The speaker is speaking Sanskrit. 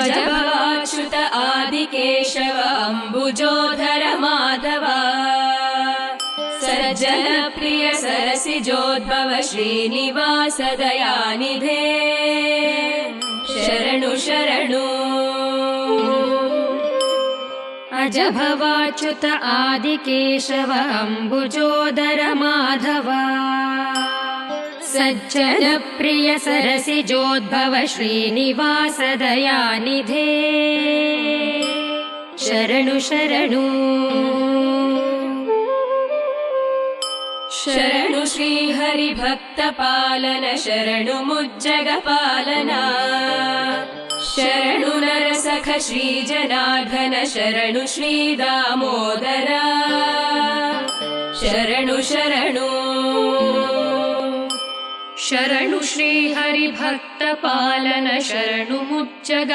अजभवाच्युत आदिकेशव अम्बुजोधर माधव सज्जनप्रिय सरसिजोद्भव श्रीनिवास दयानिधे शरणु शरणु। अजभवाच्युत आदिकेशव अम्बुजोदर माधव सज्जनप्रिय सरसिजोद्भव श्रीनिवास दयानिधे शरणु शरणु। शरणु श्रीहरिभक्तपालन शरणु मुज्जगपालना शरणु नरसख श्रीजनार्दन शरणु श्रीदामोदरा शरणु शरणु। शरणु श्रीहरिभक्तपालन शरणु मुज्जग